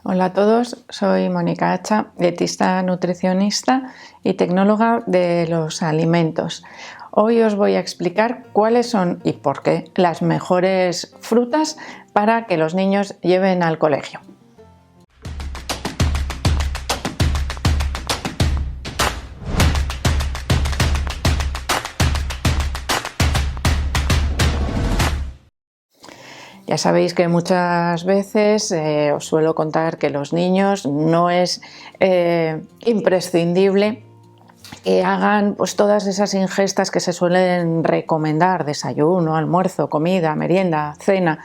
Hola a todos, soy Mónica Hacha, dietista nutricionista y tecnóloga de los alimentos. Hoy os voy a explicar cuáles son y por qué las mejores frutas para que los niños lleven al colegio. Ya sabéis que muchas veces os suelo contar que los niños no es imprescindible que hagan pues, todas esas ingestas que se suelen recomendar, desayuno, almuerzo, comida, merienda, cena,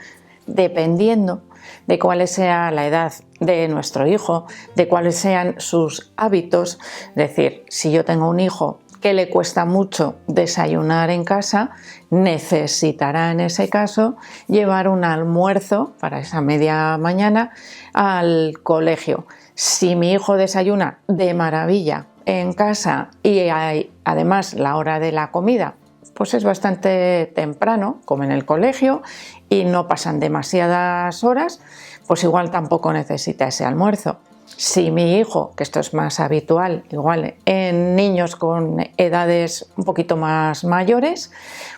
dependiendo de cuál sea la edad de nuestro hijo, de cuáles sean sus hábitos. Es decir, si yo tengo un hijo que le cuesta mucho desayunar en casa, necesitará en ese caso llevar un almuerzo para esa media mañana al colegio. Si mi hijo desayuna de maravilla en casa y hay además la hora de la comida, pues es bastante temprano, como en el colegio, y no pasan demasiadas horas, pues igual tampoco necesita ese almuerzo. Si mi hijo, que esto es más habitual, igual en niños con edades un poquito más mayores,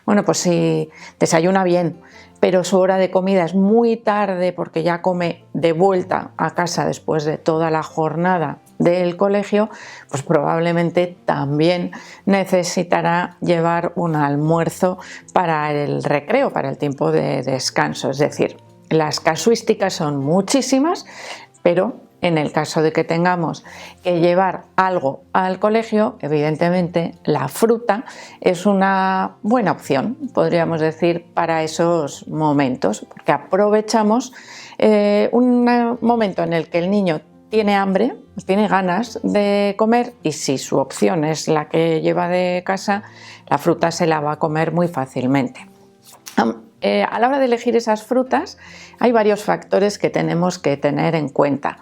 bueno, pues si desayuna bien, pero su hora de comida es muy tarde porque ya come de vuelta a casa después de toda la jornada del colegio, pues probablemente también necesitará llevar un almuerzo para el recreo, para el tiempo de descanso. Es decir, las casuísticas son muchísimas, pero en el caso de que tengamos que llevar algo al colegio, evidentemente la fruta es una buena opción, podríamos decir, para esos momentos, porque aprovechamos un momento en el que el niño tiene hambre, tiene ganas de comer, y si su opción es la que lleva de casa, la fruta se la va a comer muy fácilmente. A la hora de elegir esas frutas hay varios factores que tenemos que tener en cuenta,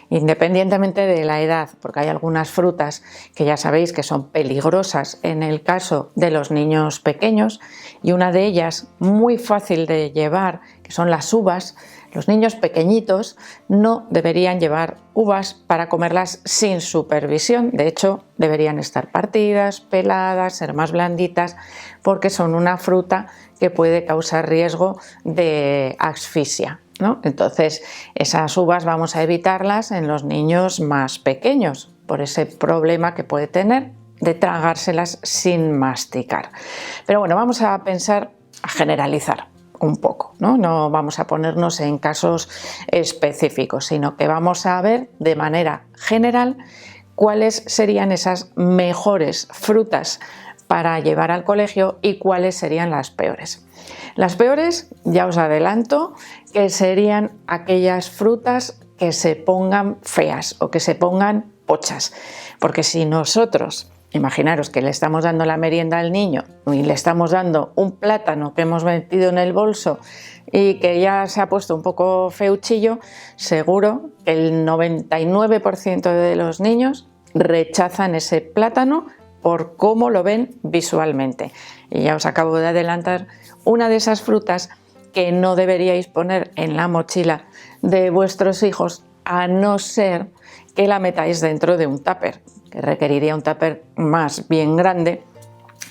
independientemente de la edad, porque hay algunas frutas que ya sabéis que son peligrosas en el caso de los niños pequeños, y una de ellas muy fácil de llevar, que son las uvas. Los niños pequeñitos no deberían llevar uvas para comerlas sin supervisión. De hecho, deberían estar partidas, peladas, ser más blanditas, porque son una fruta que puede causar riesgo de asfixia, ¿no? Entonces, esas uvas vamos a evitarlas en los niños más pequeños, por ese problema que puede tener de tragárselas sin masticar. Pero bueno, vamos a pensar, a generalizar un poco, ¿no? No vamos a ponernos en casos específicos, sino que vamos a ver de manera general cuáles serían esas mejores frutas para llevar al colegio y cuáles serían las peores. Las peores, ya os adelanto, que serían aquellas frutas que se pongan feas o que se pongan pochas, porque si nosotros, imaginaros que le estamos dando la merienda al niño y le estamos dando un plátano que hemos metido en el bolso y que ya se ha puesto un poco feuchillo, seguro que el 99% de los niños rechazan ese plátano por cómo lo ven visualmente. Y ya os acabo de adelantar una de esas frutas que no deberíais poner en la mochila de vuestros hijos, a no ser que la metáis dentro de un tupper, que requeriría un tupper más bien grande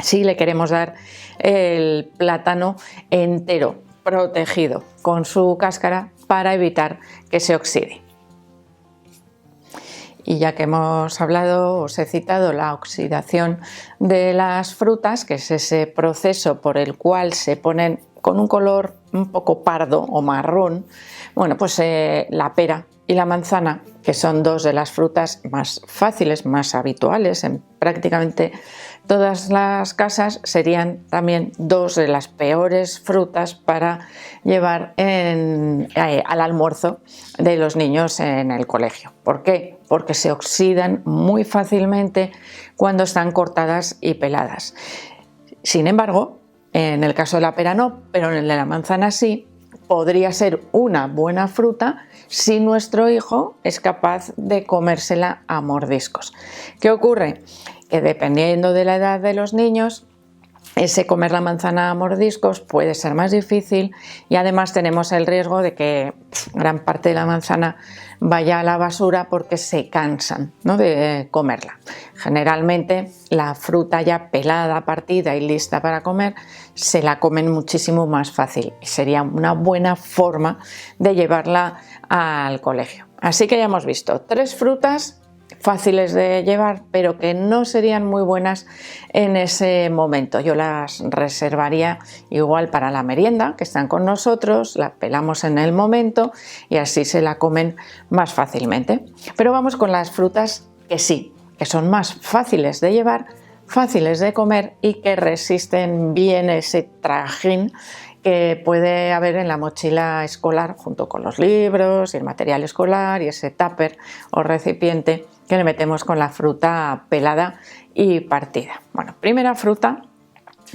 si le queremos dar el plátano entero, protegido con su cáscara, para evitar que se oxide. Y ya que hemos hablado, os he citado la oxidación de las frutas, que es ese proceso por el cual se ponen con un color un poco pardo o marrón. Bueno, pues la pera y la manzana, que son dos de las frutas más fáciles, más habituales en prácticamente todas las casas, serían también dos de las peores frutas para llevar al almuerzo de los niños en el colegio. ¿Por qué? Porque se oxidan muy fácilmente cuando están cortadas y peladas. Sin embargo, en el caso de la pera no, pero en el de la manzana sí, podría ser una buena fruta si nuestro hijo es capaz de comérsela a mordiscos. ¿Qué ocurre? Que dependiendo de la edad de los niños, ese comer la manzana a mordiscos puede ser más difícil y además tenemos el riesgo de que gran parte de la manzana vaya a la basura porque se cansan, ¿no?, de comerla. Generalmente la fruta ya pelada, partida y lista para comer se la comen muchísimo más fácil y sería una buena forma de llevarla al colegio. Así que ya hemos visto 3 frutas fáciles de llevar, pero que no serían muy buenas en ese momento. Yo las reservaría igual para la merienda, que están con nosotros, la pelamos en el momento y así se la comen más fácilmente. Pero vamos con las frutas que sí, que son más fáciles de llevar, fáciles de comer y que resisten bien ese trajín que puede haber en la mochila escolar junto con los libros y el material escolar y ese tupper o recipiente que le metemos con la fruta pelada y partida. Bueno, primera fruta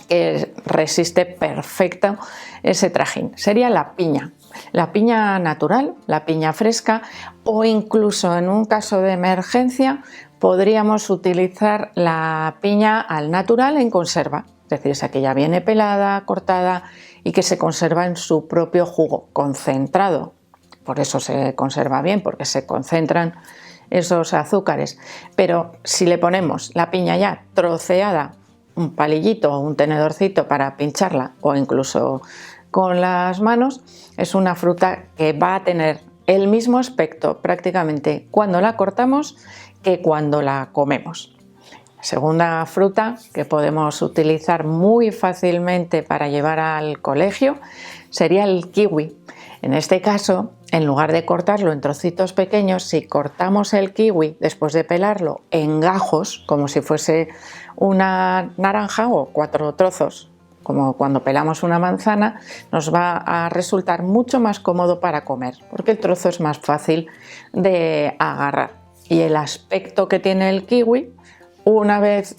que resiste perfecto ese trajín sería la piña natural, la piña fresca, o incluso en un caso de emergencia podríamos utilizar la piña al natural en conserva, es decir, esa que ya viene pelada, cortada y que se conserva en su propio jugo concentrado. Por eso se conserva bien, porque se concentran esos azúcares. Pero si le ponemos la piña ya troceada, un palillito o un tenedorcito para pincharla o incluso con las manos, es una fruta que va a tener el mismo aspecto prácticamente cuando la cortamos que cuando la comemos. Segunda fruta que podemos utilizar muy fácilmente para llevar al colegio sería el kiwi. En este caso, en lugar de cortarlo en trocitos pequeños, si cortamos el kiwi después de pelarlo en gajos, como si fuese una naranja o 4 trozos, como cuando pelamos una manzana, nos va a resultar mucho más cómodo para comer, porque el trozo es más fácil de agarrar. Y el aspecto que tiene el kiwi, una vez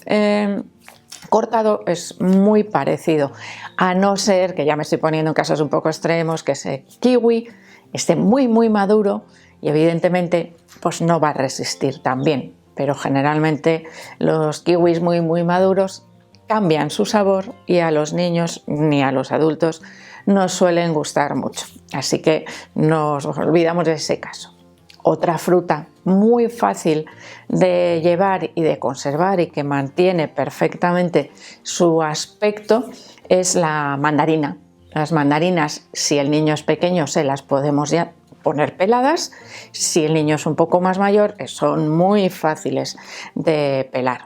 cortado, es muy parecido, a no ser, que ya me estoy poniendo en casos un poco extremos, que ese kiwi esté muy maduro y evidentemente pues no va a resistir tan bien, pero generalmente los kiwis muy maduros cambian su sabor y a los niños ni a los adultos nos suelen gustar mucho, así que nos olvidamos de ese caso. Otra fruta muy fácil de llevar y de conservar y que mantiene perfectamente su aspecto es la mandarina. Las mandarinas, si el niño es pequeño, se las podemos ya poner peladas. Si el niño es un poco más mayor, son muy fáciles de pelar.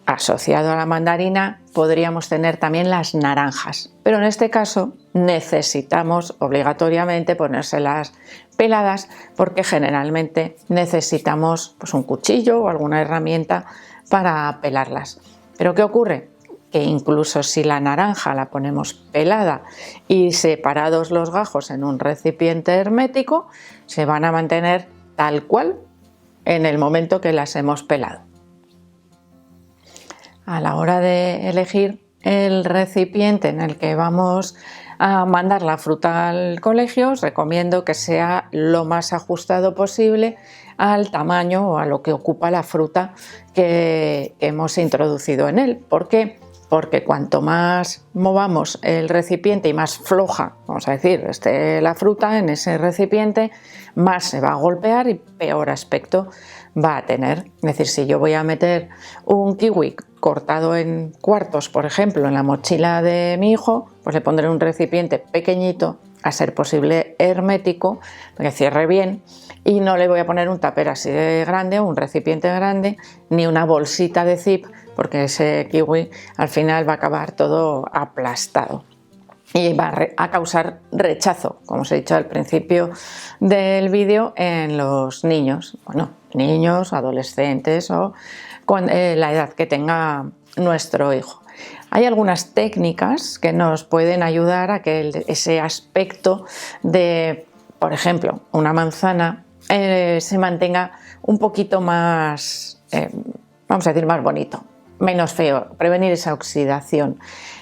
Asociado a la mandarina podríamos tener también las naranjas, pero en este caso necesitamos obligatoriamente ponérselas peladas porque generalmente necesitamos pues, un cuchillo o alguna herramienta para pelarlas. ¿Pero qué ocurre? Que incluso si la naranja la ponemos pelada y separados los gajos en un recipiente hermético, se van a mantener tal cual en el momento que las hemos pelado. A la hora de elegir el recipiente en el que vamos a mandar la fruta al colegio, os recomiendo que sea lo más ajustado posible al tamaño o a lo que ocupa la fruta que hemos introducido en él. ¿Por qué? Porque cuanto más movamos el recipiente y más floja, vamos a decir, esté la fruta en ese recipiente, más se va a golpear y peor aspecto va a tener. Es decir, si yo voy a meter un kiwi cortado en cuartos, por ejemplo, en la mochila de mi hijo, pues le pondré un recipiente pequeñito, a ser posible hermético, que cierre bien, y no le voy a poner un tupper así de grande o un recipiente grande, ni una bolsita de zip, porque ese kiwi al final va a acabar todo aplastado y va a causar rechazo, como os he dicho al principio del vídeo, en los niños, bueno, niños, adolescentes o con la edad que tenga nuestro hijo. Hay algunas técnicas que nos pueden ayudar a que ese aspecto de, por ejemplo, una manzana se mantenga un poquito más, vamos a decir, más bonito, menos feo, prevenir esa oxidación.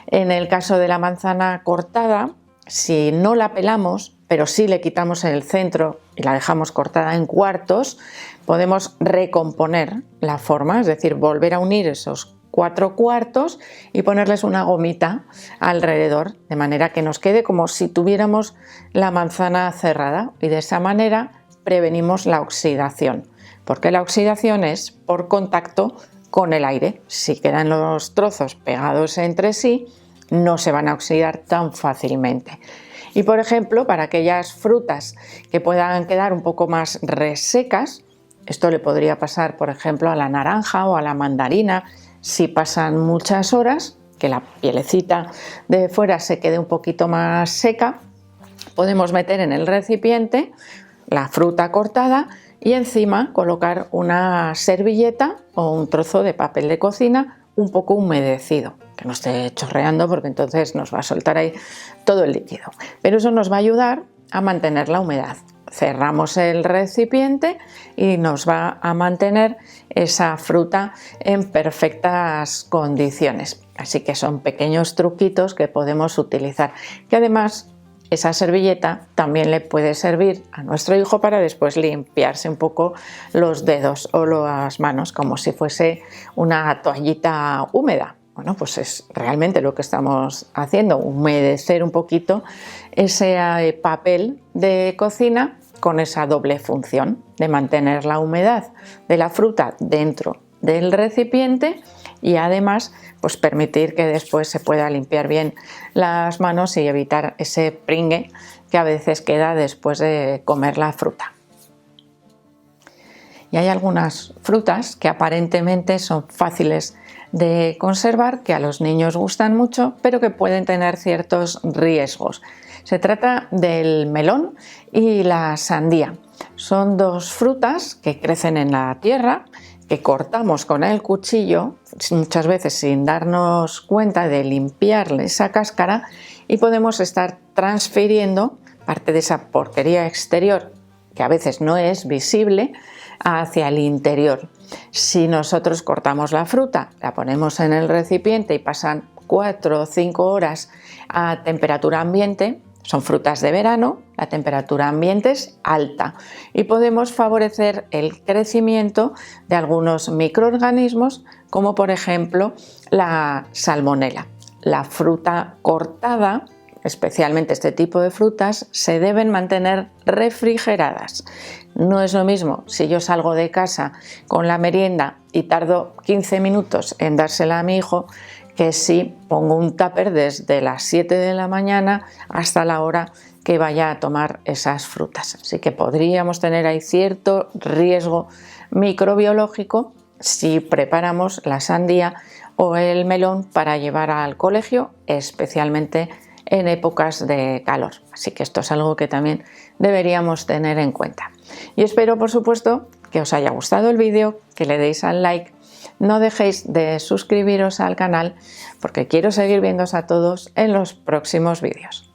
En el caso de la manzana cortada, si no la pelamos, pero sí le quitamos el centro y la dejamos cortada en cuartos, podemos recomponer la forma, es decir, volver a unir esos 4 cuartos y ponerles una gomita alrededor, de manera que nos quede como si tuviéramos la manzana cerrada, y de esa manera prevenimos la oxidación, porque la oxidación es por contacto con el aire. Si quedan los trozos pegados entre sí, no se van a oxidar tan fácilmente. Y por ejemplo, para aquellas frutas que puedan quedar un poco más resecas, esto le podría pasar por ejemplo a la naranja o a la mandarina, si pasan muchas horas, que la pielecita de fuera se quede un poquito más seca, podemos meter en el recipiente la fruta cortada y encima colocar una servilleta o un trozo de papel de cocina un poco humedecido, que no esté chorreando porque entonces nos va a soltar ahí todo el líquido, pero eso nos va a ayudar a mantener la humedad. Cerramos el recipiente y nos va a mantener esa fruta en perfectas condiciones. Así que son pequeños truquitos que podemos utilizar, que además esa servilleta también le puede servir a nuestro hijo para después limpiarse un poco los dedos o las manos, como si fuese una toallita húmeda. Bueno, pues es realmente lo que estamos haciendo, humedecer un poquito ese papel de cocina con esa doble función de mantener la humedad de la fruta dentro del recipiente y además pues permitir que después se pueda limpiar bien las manos y evitar ese pringue que a veces queda después de comer la fruta. Y hay algunas frutas que aparentemente son fáciles de conservar, que a los niños gustan mucho, pero que pueden tener ciertos riesgos. Se trata del melón y la sandía. Son dos frutas que crecen en la tierra, que cortamos con el cuchillo, muchas veces sin darnos cuenta de limpiarle esa cáscara, y podemos estar transfiriendo parte de esa porquería exterior, que a veces no es visible, hacia el interior. Si nosotros cortamos la fruta, la ponemos en el recipiente y pasan 4 o 5 horas a temperatura ambiente, son frutas de verano, la temperatura ambiente es alta y podemos favorecer el crecimiento de algunos microorganismos, como por ejemplo la salmonela. La fruta cortada, especialmente este tipo de frutas, se deben mantener refrigeradas. No es lo mismo si yo salgo de casa con la merienda y tardo 15 minutos en dársela a mi hijo, que si pongo un tupper desde las 7 de la mañana hasta la hora que vaya a tomar esas frutas. Así que podríamos tener ahí cierto riesgo microbiológico si preparamos la sandía o el melón para llevar al colegio, especialmente en épocas de calor. Así que esto es algo que también deberíamos tener en cuenta. Y espero, por supuesto, que os haya gustado el vídeo, que le deis al like. No dejéis de suscribiros al canal porque quiero seguir viéndoos a todos en los próximos vídeos.